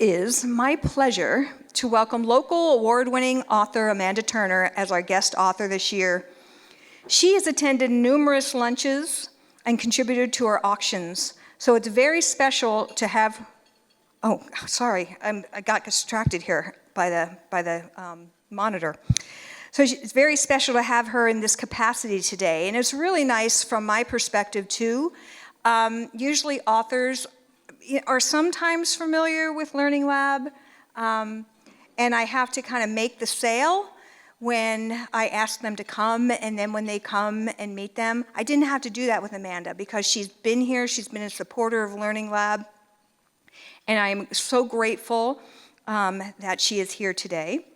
is my pleasure to welcome local award-winning author Amanda Turner as our guest author this year. She has attended numerous lunches and contributed to our auctions, so it's very special to have, oh, sorry, I got distracted here by the monitor. So it's very special to have her in this capacity today, and it's really nice from my perspective too. Usually authors are sometimes familiar with Learning Lab, and I have to kind of make the sale when I ask them to come, and then when they come and meet them. I didn't have to do that with Amanda because she's been here, she's been a supporter of Learning Lab, and I'm so grateful that she is here today.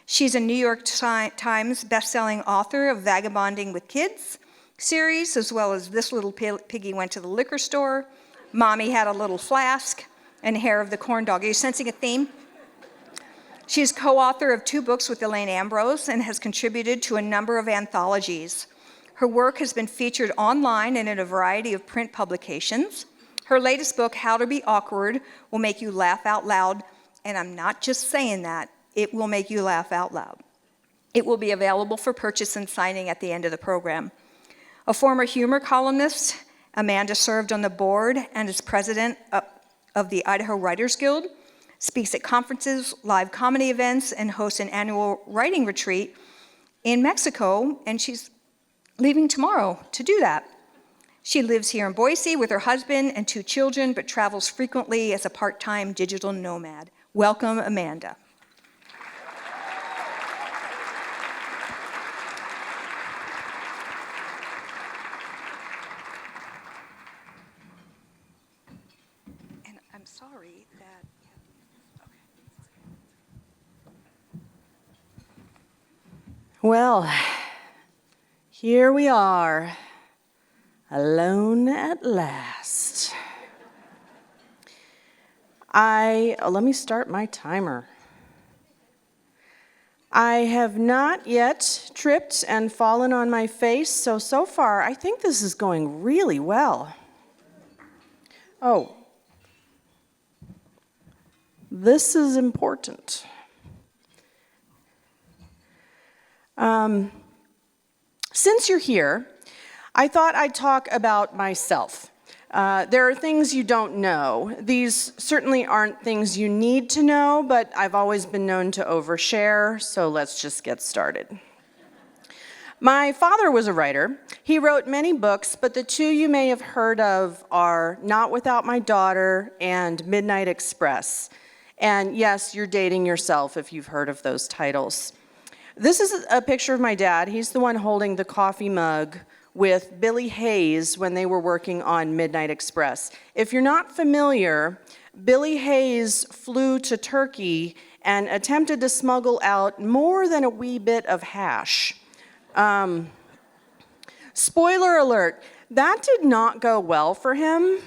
She's a New York Times bestselling author of Vagabonding with Kids series, as well as This Little Piggy Went to the Liquor Store, Mommy Had a Little Flask, and Hair of the Corn Dog. Are you sensing a theme? She is co-author of 2 books with Elaine Ambrose and has contributed to a number of anthologies. Her work has been featured online and in a variety of print publications. Her latest book, How to Be Awkward, will make you laugh out loud, and I'm not just saying that, it will make you laugh out loud. It will be available for purchase and signing at the end of the program. A former humor columnist, Amanda served on the board and is president of the Idaho Writers Guild, speaks at conferences, live comedy events, and hosts an annual writing retreat in Mexico, and she's leaving tomorrow to do that. She lives here in Boise with her husband and 2 children, but travels frequently as a part-time digital nomad. Welcome, Amanda. Sorry that, okay. Well, here we are, alone at last. Let me start my timer. I have not yet tripped and fallen on my face, so far I think this is going really well. Oh. This is important. Since you're here, I thought I'd talk about myself. There are things you don't know. These certainly aren't things you need to know, but I've always been known to overshare, so let's just get started. My father was a writer. He wrote many books, but the 2 you may have heard of are Not Without My Daughter and Midnight Express. And yes, you're dating yourself if you've heard of those titles. This is a picture of my dad. He's the one holding the coffee mug with Billy Hayes when they were working on Midnight Express. If you're not familiar, Billy Hayes flew to Turkey and attempted to smuggle out more than a wee bit of hash. Spoiler alert, that did not go well for him.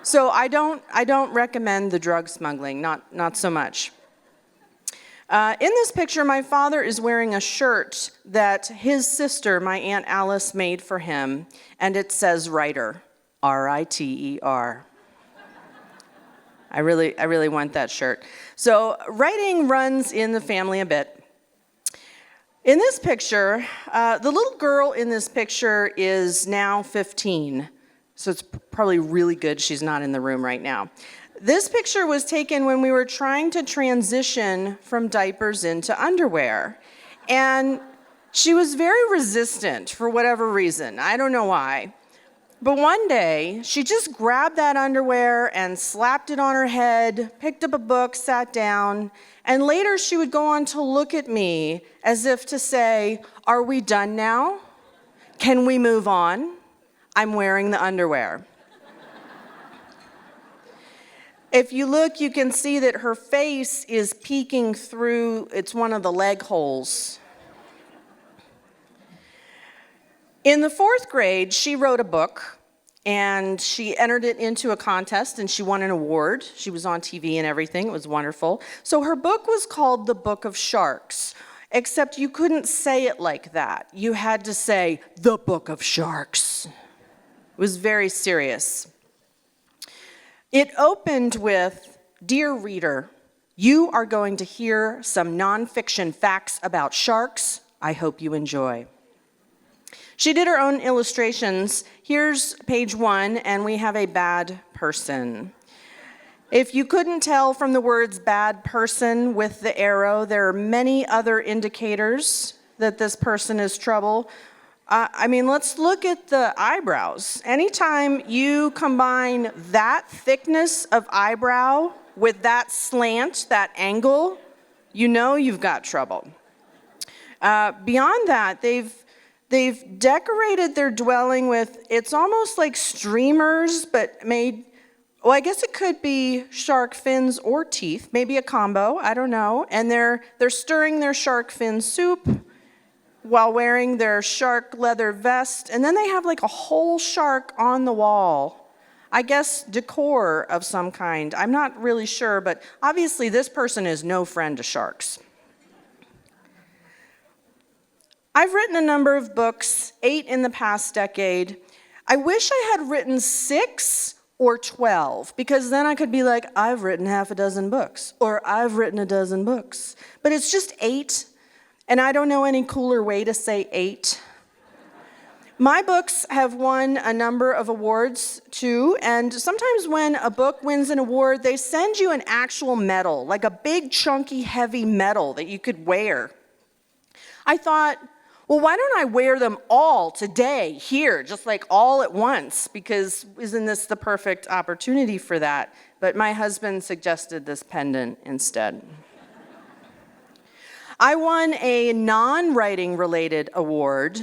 So I don't recommend the drug smuggling, not so much. In this picture, my father is wearing a shirt that his sister, my Aunt Alice, made for him, and it says writer, R-I-T-E-R. I really want that shirt. So writing runs in the family a bit. In this picture, the little girl in this picture is now 15. So it's probably really good she's not in the room right now. This picture was taken when we were trying to transition from diapers into underwear. And she was very resistant for whatever reason. I don't know why. But one day, she just grabbed that underwear and slapped it on her head, picked up a book, sat down, and later she would go on to look at me as if to say, "Are we done now? Can we move on? I'm wearing the underwear." If you look, you can see that her face is peeking through, it's one of the leg holes. In the 4th grade, she wrote a book, and she entered it into a contest, and she won an award. She was on TV and everything. It was wonderful. So her book was called The Book of Sharks, except you couldn't say it like that. You had to say, The Book of Sharks. It was very serious. It opened with Dear reader, you are going to hear some nonfiction facts about sharks. I hope you enjoy. She did her own illustrations. Here's page 1, and we have a bad person. If you couldn't tell from the words bad person with the arrow, there are many other indicators that this person is trouble. Let's look at the eyebrows. Anytime you combine that thickness of eyebrow with that slant, that angle, you know you've got trouble. Beyond that, they've decorated their dwelling with, it's almost like streamers, but made, well, I guess it could be shark fins or teeth, maybe a combo, I don't know. And they're stirring their shark fin soup while wearing their shark leather vest. And then they have like a whole shark on the wall. I guess decor of some kind. I'm not really sure, but obviously this person is no friend to sharks. I've written a number of books, 8 in the past decade. I wish I had written 6 or 12, because then I could be like, I've written half a dozen books, or I've written a dozen books. But it's just 8, and I don't know any cooler way to say 8. My books have won a number of awards, too, and sometimes when a book wins an award, they send you an actual medal, like a big, chunky, heavy medal that you could wear. I thought, well, why don't I wear them all today, here, just like all at once? Because isn't this the perfect opportunity for that? But my husband suggested this pendant instead. I won a non-writing related award.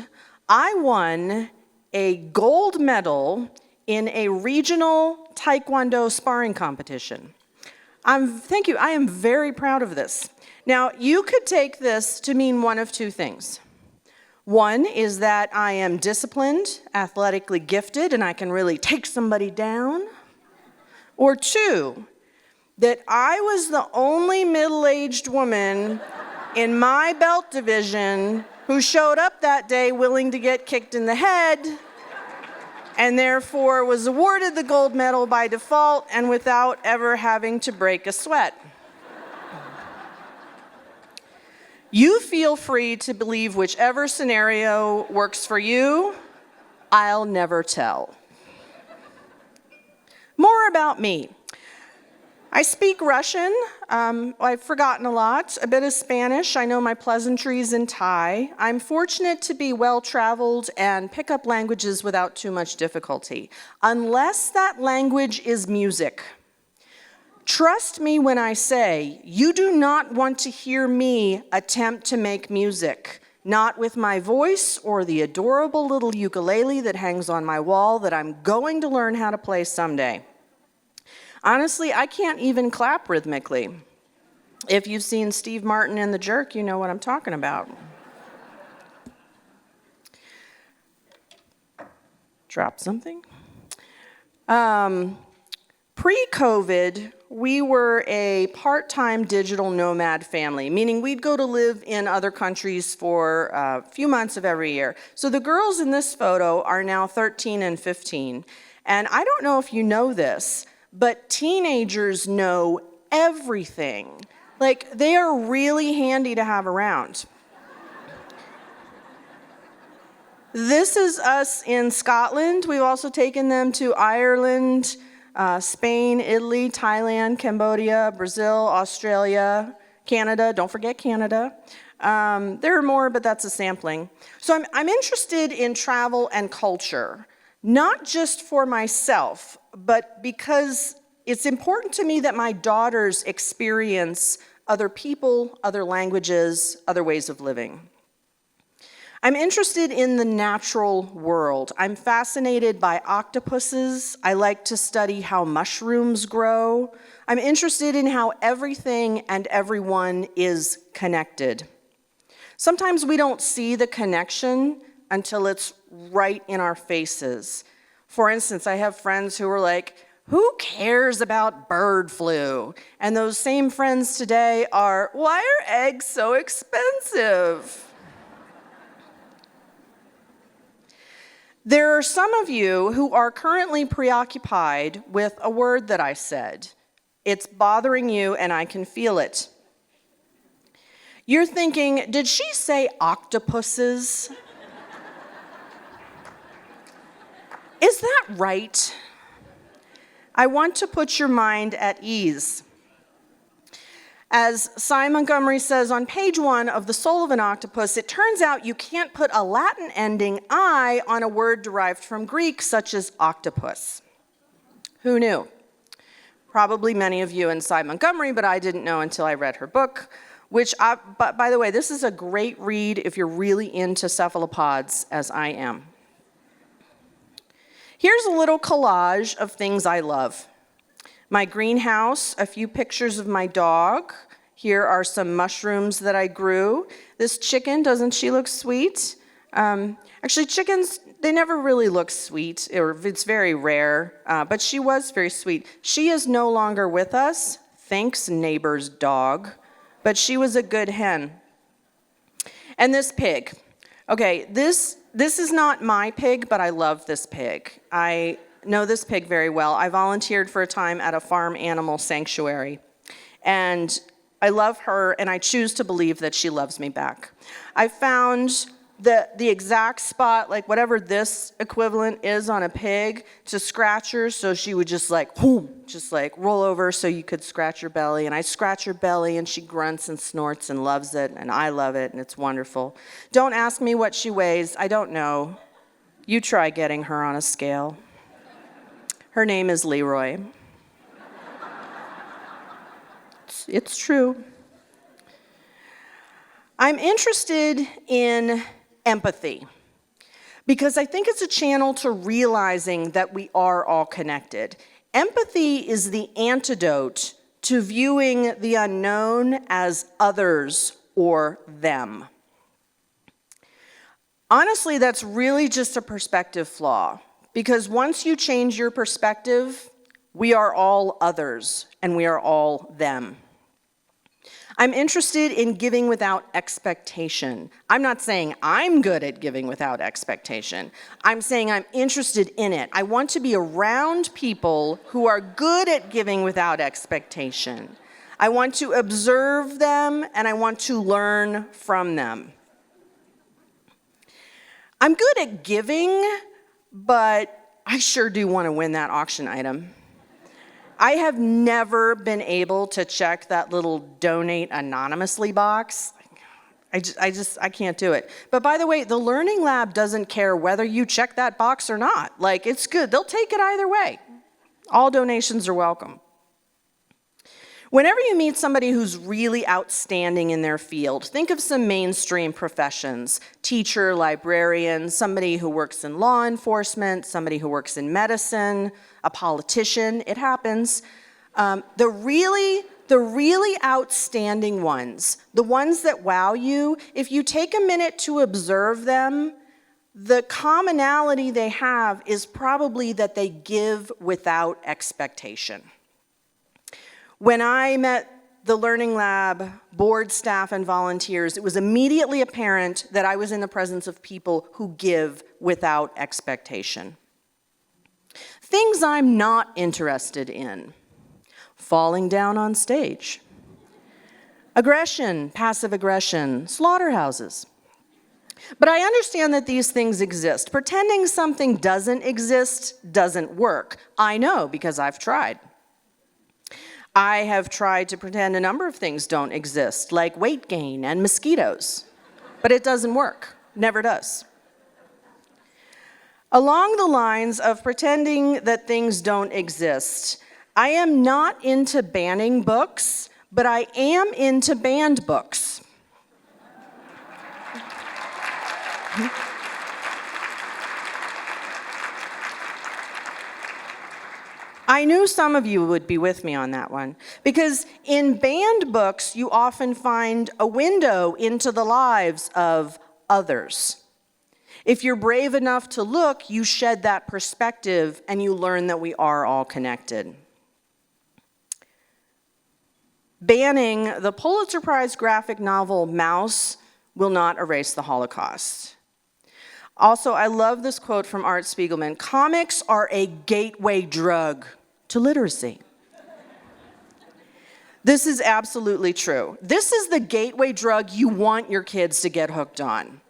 I won a gold medal in a regional Taekwondo sparring competition. Thank you, I am very proud of this. Now, you could take this to mean one of two things. One is that I am disciplined, athletically gifted, and I can really take somebody down. Or 2, that I was the only middle-aged woman in my belt division who showed up that day willing to get kicked in the head, and therefore was awarded the gold medal by default and without ever having to break a sweat. You feel free to believe whichever scenario works for you. I'll never tell. More about me. I speak Russian. I've forgotten a lot. A bit of Spanish. I know my pleasantries in Thai. I'm fortunate to be well-traveled and pick up languages without too much difficulty, unless that language is music. Trust me when I say, you do not want to hear me attempt to make music, not with my voice or the adorable little ukulele that hangs on my wall that I'm going to learn how to play someday. Honestly, I can't even clap rhythmically. If you've seen Steve Martin and the Jerk, you know what I'm talking about. Drop something. Pre-COVID, we were a part-time digital nomad family, meaning we'd go to live in other countries for a few months of every year. So the girls in this photo are now 13 and 15. And I don't know if you know this, but teenagers know everything. Like, they are really handy to have around. This is us in Scotland. We've also taken them to Ireland, Spain, Italy, Thailand, Cambodia, Brazil, Australia, Canada. Don't forget Canada. There are more, but that's a sampling. So I'm interested in travel and culture, not just for myself, but because it's important to me that my daughters experience other people, other languages, other ways of living. I'm interested in the natural world. I'm fascinated by octopuses. I like to study how mushrooms grow. I'm interested in how everything and everyone is connected. Sometimes we don't see the connection until it's right in our faces. For instance, I have friends who are like, who cares about bird flu? And those same friends today are, why are eggs so expensive? There are some of you who are currently preoccupied with a word that I said, It's bothering you, and I can feel it. You're thinking, did she say octopuses? Is that right? I want to put your mind at ease. As Cy Montgomery says on page 1 of The Soul of an Octopus, it turns out you can't put a Latin ending I on a word derived from Greek, such as octopus. Who knew? Probably many of you in Cy Montgomery, but I didn't know until I read her book, but by the way, this is a great read if you're really into cephalopods, as I am. Here's a little collage of things I love. My greenhouse, a few pictures of my dog. Here are some mushrooms that I grew. This chicken, doesn't she look sweet? Actually, chickens, they never really look sweet, or it's very rare, but she was very sweet. She is no longer with us. Thanks, neighbor's dog. But she was a good hen. And this pig. Okay, this is not my pig, but I love this pig. I know this pig very well. I volunteered for a time at a farm animal sanctuary. And I love her, and I choose to believe that she loves me back. I found the exact spot, like whatever this equivalent is on a pig, to scratch her, so she would just like, whoom, just like roll over so you could scratch her belly. And I scratch her belly, and she grunts and snorts and loves it, and I love it, and it's wonderful. Don't ask me what she weighs. I don't know. You try getting her on a scale. Her name is Leroy. It's true. I'm interested in empathy because I think it's a channel to realizing that we are all connected. Empathy is the antidote to viewing the unknown as others or them. Honestly, that's really just a perspective flaw, because once you change your perspective, we are all others and we are all them. I'm interested in giving without expectation. I'm not saying I'm good at giving without expectation. I'm saying I'm interested in it. I want to be around people who are good at giving without expectation. I want to observe them, and I want to learn from them. I'm good at giving, but I sure do want to win that auction item. I have never been able to check that little donate anonymously box. I can't do it. But by the way, the Learning Lab doesn't care whether you check that box or not. Like, it's good. They'll take it either way. All donations are welcome. Whenever you meet somebody who's really outstanding in their field, think of some mainstream professions: teacher, librarian, somebody who works in law enforcement, somebody who works in medicine, a politician. It happens. The really outstanding ones, the ones that wow you, if you take a minute to observe them, the commonality they have is probably that they give without expectation. When I met the Learning Lab board staff and volunteers, it was immediately apparent that I was in the presence of people who give without expectation. Things I'm not interested in: falling down on stage, aggression, passive aggression, slaughterhouses. But I understand that these things exist. Pretending something doesn't exist doesn't work. I know because I've tried. I have tried to pretend a number of things don't exist, like weight gain and mosquitoes, but it doesn't work. Never does. Along the lines of pretending that things don't exist, I am not into banning books, but I am into banned books. I knew some of you would be with me on that one, because in banned books, you often find a window into the lives of others. If you're brave enough to look, you shed that perspective and you learn that we are all connected. Banning the Pulitzer Prize graphic novel Mouse will not erase the Holocaust. Also, I love this quote from Art Spiegelman: "Comics are a gateway drug to literacy." This is absolutely true. This is the gateway drug you want your kids to get hooked on.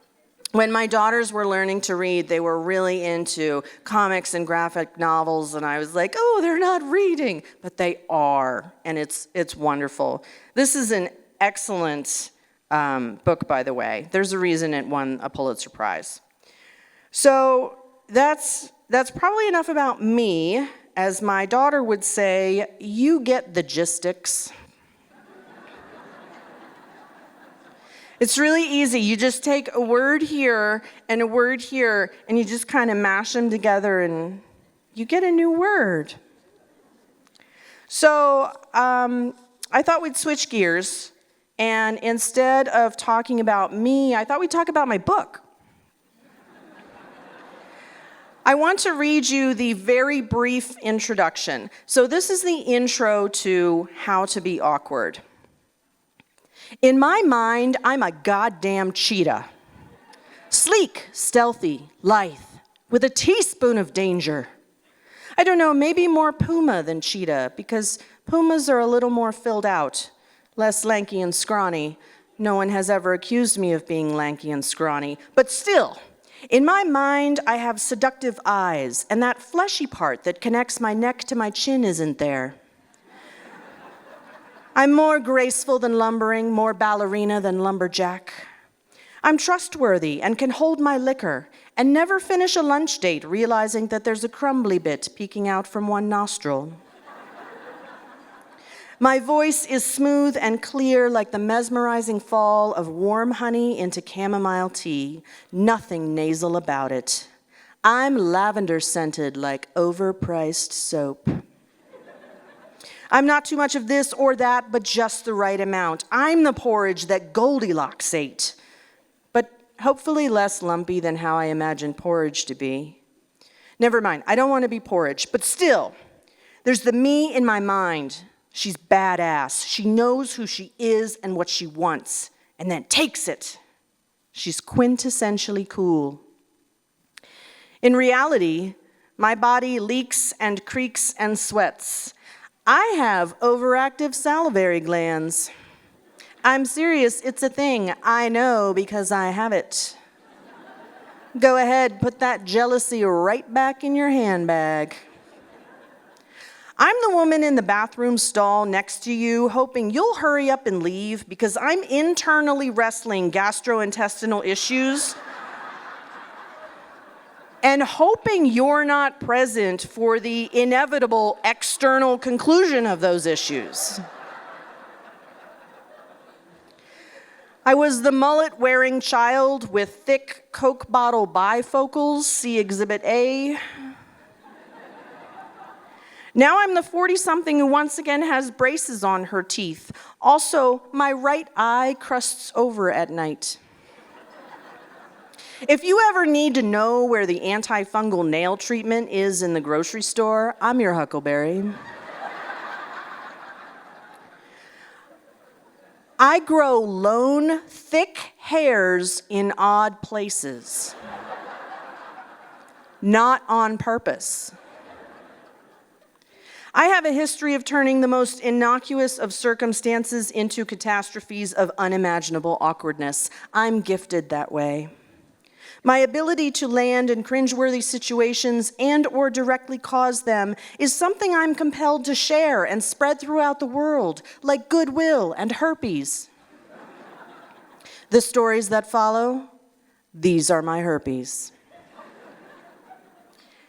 When my daughters were learning to read, they were really into comics and graphic novels, and I was like, oh, they're not reading. But they are, and it's wonderful. This is an excellent book, by the way. There's a reason it won a Pulitzer Prize. So that's probably enough about me. As my daughter would say, you get the gistics. It's really easy. You just take a word here and a word here, and you just kind of mash them together, and you get a new word. So I thought we'd switch gears, and instead of talking about me, I thought we'd talk about my book. I want to read you the very brief introduction. So this is the intro to How to Be Awkward. In my mind, I'm a goddamn cheetah. Sleek, stealthy, lithe, with a teaspoon of danger. I don't know, maybe more puma than cheetah, because pumas are a little more filled out, less lanky and scrawny. No one has ever accused me of being lanky and scrawny, but still, in my mind, I have seductive eyes, and that fleshy part that connects my neck to my chin isn't there. I'm more graceful than lumbering, more ballerina than lumberjack. I'm trustworthy and can hold my liquor and never finish a lunch date realizing that there's a crumbly bit peeking out from one nostril. My voice is smooth and clear like the mesmerizing fall of warm honey into chamomile tea. Nothing nasal about it. I'm lavender scented like overpriced soap. I'm not too much of this or that, but just the right amount. I'm the porridge that Goldilocks ate, but hopefully less lumpy than how I imagined porridge to be. Never mind, I don't want to be porridge, but still, there's the me in my mind. She's badass. She knows who she is and what she wants, and then takes it. She's quintessentially cool. In reality, my body leaks and creaks and sweats. I have overactive salivary glands. I'm serious, it's a thing. I know because I have it. Go ahead, put that jealousy right back in your handbag. I'm the woman in the bathroom stall next to you, hoping you'll hurry up and leave because I'm internally wrestling gastrointestinal issues and hoping you're not present for the inevitable external conclusion of those issues. I was the mullet-wearing child with thick Coke bottle bifocals, see Exhibit A. Now I'm the 40-something who once again has braces on her teeth. Also, my right eye crusts over at night. If you ever need to know where the antifungal nail treatment is in the grocery store, I'm your Huckleberry. I grow lone, thick hairs in odd places. Not on purpose. I have a history of turning the most innocuous of circumstances into catastrophes of unimaginable awkwardness. I'm gifted that way. My ability to land in cringeworthy situations and or directly cause them is something I'm compelled to share and spread throughout the world, like goodwill and herpes. The stories that follow, these are my herpes.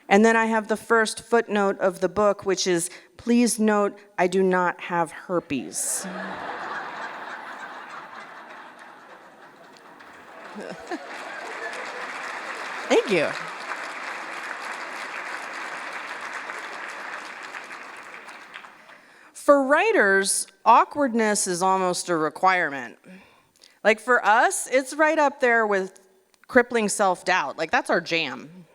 And then I have the first footnote of the book, which is, please note, I do not have herpes. Thank you. For writers, awkwardness is almost a requirement. Like for us, it's right up there with crippling self-doubt. Like that's our jam.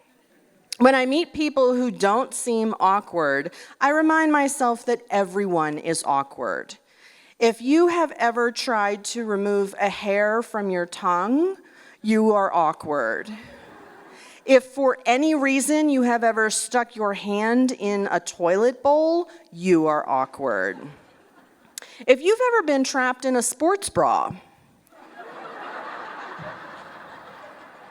When I meet people who don't seem awkward, I remind myself that everyone is awkward. If you have ever tried to remove a hair from your tongue, you are awkward. If for any reason you have ever stuck your hand in a toilet bowl, you are awkward. If you've ever been trapped in a sports bra,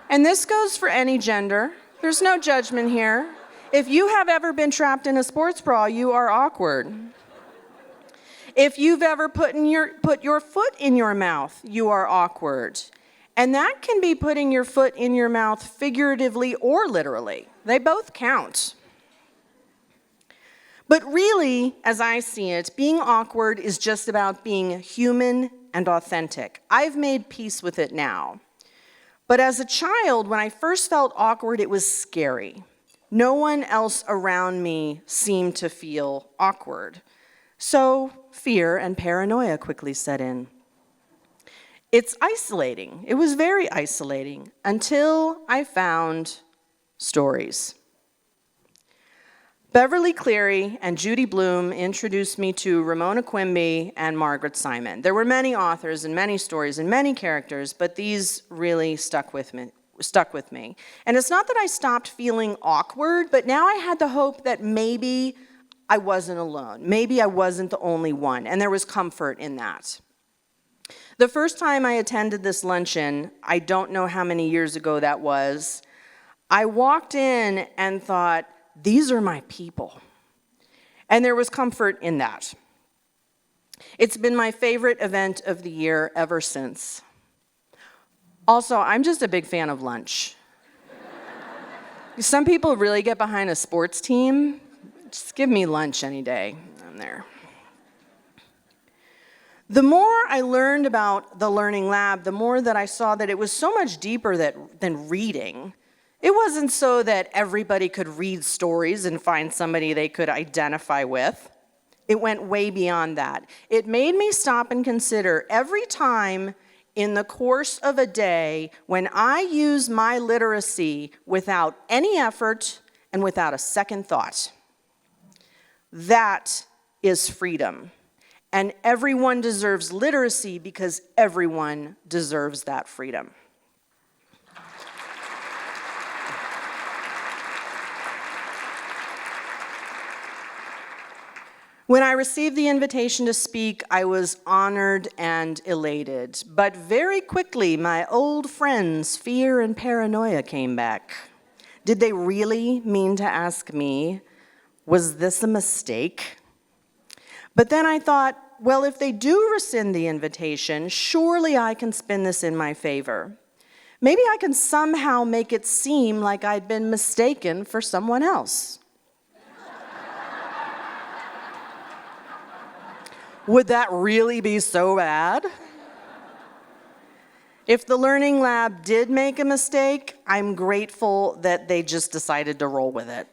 and this goes for any gender, there's no judgment here. If you have ever been trapped in a sports bra, you are awkward. If you've ever put your foot in your mouth, you are awkward. And that can be putting your foot in your mouth figuratively or literally. They both count. But really, as I see it, being awkward is just about being human and authentic. I've made peace with it now. But as a child, when I first felt awkward, it was scary. No one else around me seemed to feel awkward. So fear and paranoia quickly set in. It's isolating. It was very isolating until I found stories. Beverly Cleary and Judy Blume introduced me to Ramona Quimby and Margaret Simon. There were many authors and many stories and many characters, but these really stuck with me. And it's not that I stopped feeling awkward, but now I had the hope that maybe I wasn't alone. Maybe I wasn't the only one, and there was comfort in that. The first time I attended this luncheon, I don't know how many years ago that was, I walked in and thought, these are my people. And there was comfort in that. It's been my favorite event of the year ever since. Also, I'm just a big fan of lunch. Some people really get behind a sports team. Just give me lunch any day. I'm there. The more I learned about the Learning Lab, the more that I saw that it was so much deeper than reading. It wasn't so that everybody could read stories and find somebody they could identify with. It went way beyond that. It made me stop and consider every time in the course of a day when I use my literacy without any effort and without a second thought. That is freedom. And everyone deserves literacy because everyone deserves that freedom. When I received the invitation to speak, I was honored and elated. But very quickly, my old friends, fear and paranoia, came back. Did they really mean to ask me, was this a mistake? But then I thought, well, if they do rescind the invitation, surely I can spin this in my favor. Maybe I can somehow make it seem like I'd been mistaken for someone else. Would that really be so bad? If the Learning Lab did make a mistake, I'm grateful that they just decided to roll with it.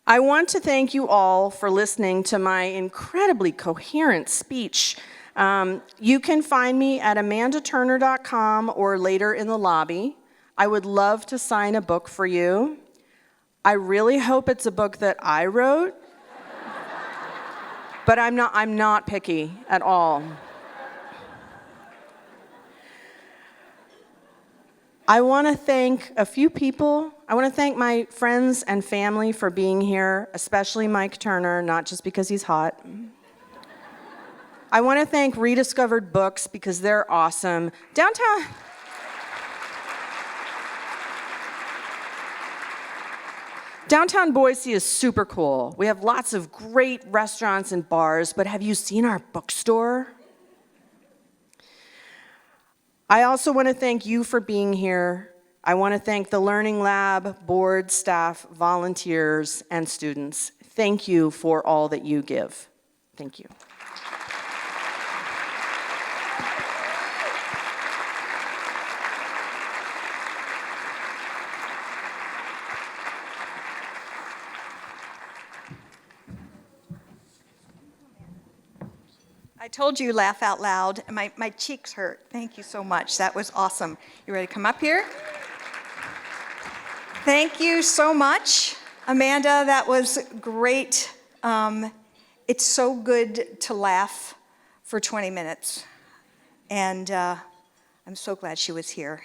I want to thank you all for listening to my incredibly coherent speech. You can find me at amandaturner.com or later in the lobby. I would love to sign a book for you. I really hope it's a book that I wrote. But I'm not picky at all. I want to thank a few people. I want to thank my friends and family for being here, especially Mike Turner, not just because he's hot. I want to thank Rediscovered Books because they're awesome. Downtown Boise is super cool. We have lots of great restaurants and bars, but have you seen our bookstore? I also want to thank you for being here. I want to thank the Learning Lab, board, staff, volunteers, and students. Thank you for all that you give. Thank you. I told you laugh out loud, and my cheeks hurt. Thank you so much. That was awesome. You ready to come up here? Thank you so much, Amanda. That was great. It's so good to laugh for 20 minutes, and I'm so glad she was here.